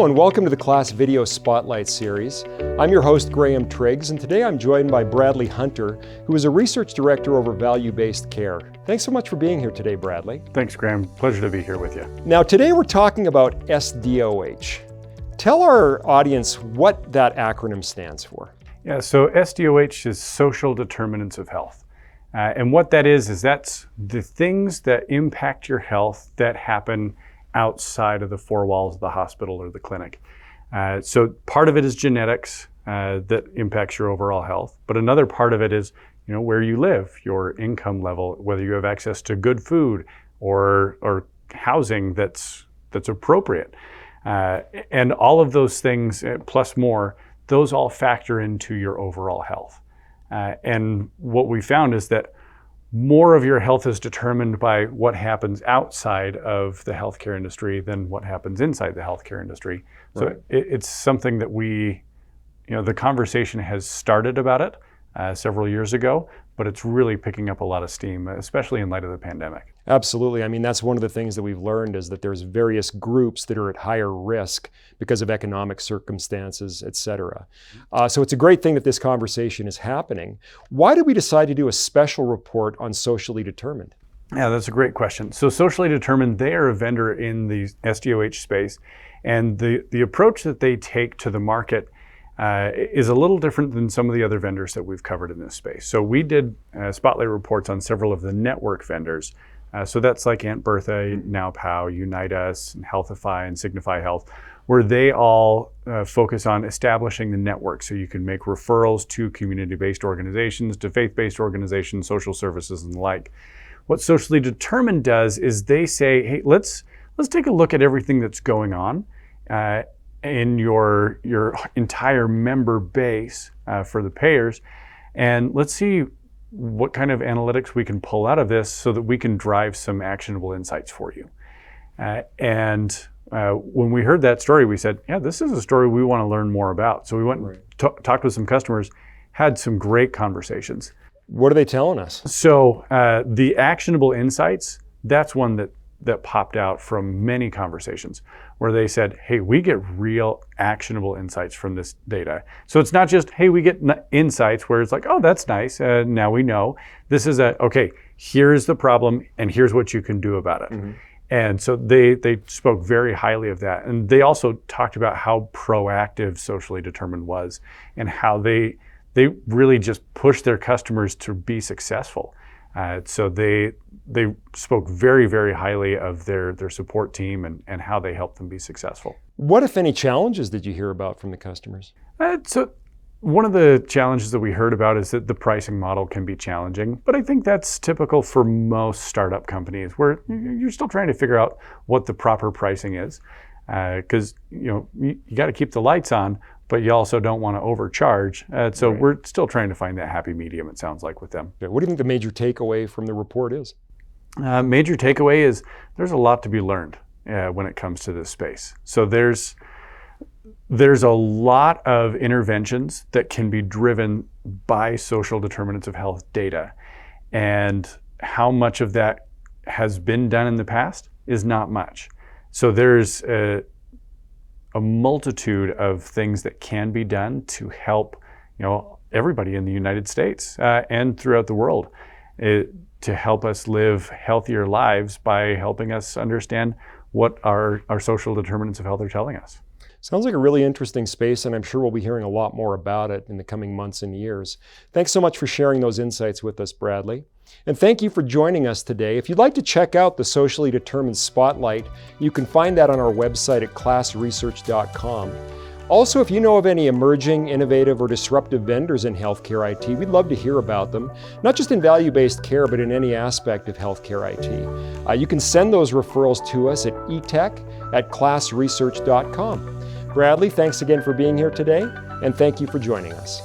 and welcome to the Class Video Spotlight Series. I'm your host, Graham Triggs, and today I'm joined by Bradley Hunter, who is a Research Director over Value-Based Care. Thanks so much for being here today, Bradley. Thanks, Graham. Pleasure to be here with you. Now, today we're talking about SDOH. Tell our audience what that acronym stands for. Yeah, so SDOH is Social Determinants of Health. And what that is that's the things that impact your health that happen outside of the four walls of the hospital or the clinic. So part of it is genetics that impacts your overall health, but another part of it is where you live, your income level, whether you have access to good food or housing that's appropriate. And all of those things, plus more, those all factor into your overall health. And what we found is that more of your health is determined by what happens outside of the healthcare industry than what happens inside the healthcare industry. So Right. It's something that the conversation has started about it several years ago, but it's really picking up a lot of steam, especially in light of the pandemic. Absolutely. I mean, that's one of the things that we've learned is that there's various groups that are at higher risk because of economic circumstances, et cetera. So it's a great thing that this conversation is happening. Why did we decide to do a special report on socially determined? Yeah, that's a great question. So socially determined, they are a vendor in the SDOH space, and the approach that they take to the market is a little different than some of the other vendors that we've covered in this space. So we did spotlight reports on several of the network vendors. So that's like Aunt Bertha, NowPow, Unite Us, and Healthify, and Signify Health, where they all focus on establishing the network so you can make referrals to community-based organizations, to faith-based organizations, social services, and the like. What Socially Determined does is they say, hey, let's take a look at everything that's going on in your entire member base for the payers, and let's see what kind of analytics we can pull out of this so that we can drive some actionable insights for you. When we heard that story, we said, yeah, this is a story we want to learn more about. So we went and talked with some customers, had some great conversations. What are they telling us? So the actionable insights, that's one that popped out from many conversations where they said, hey, we get real actionable insights from this data. So it's not just, hey, we get insights where it's like, oh, that's nice, now we know. This is okay, here's the problem and here's what you can do about it. Mm-hmm. And so they spoke very highly of that. And they also talked about how proactive Socially Determined was and how they really just pushed their customers to be successful. So they spoke very, very highly of their support team and how they helped them be successful. What, if any, challenges did you hear about from the customers? So one of the challenges that we heard about is that the pricing model can be challenging, but I think that's typical for most startup companies where you're still trying to figure out what the proper pricing is, because you got to keep the lights on, but you also don't want to overcharge. So We're still trying to find that happy medium, it sounds like, with them. What do you think the major takeaway from the report is? Major takeaway is there's a lot to be learned when it comes to this space. So there's a lot of interventions that can be driven by social determinants of health data. And how much of that has been done in the past is not much. So there's a multitude of things that can be done to help everybody in the United States and throughout the world to help us live healthier lives by helping us understand what our social determinants of health are telling us. Sounds like a really interesting space, and I'm sure we'll be hearing a lot more about it in the coming months and years. Thanks so much for sharing those insights with us, Bradley. And thank you for joining us today. If you'd like to check out the Socially Determined Spotlight, you can find that on our website at classresearch.com. Also, if you know of any emerging, innovative, or disruptive vendors in healthcare IT, we'd love to hear about them, not just in value-based care, but in any aspect of healthcare IT. You can send those referrals to us at etech@classresearch.com. Bradley, thanks again for being here today, and thank you for joining us.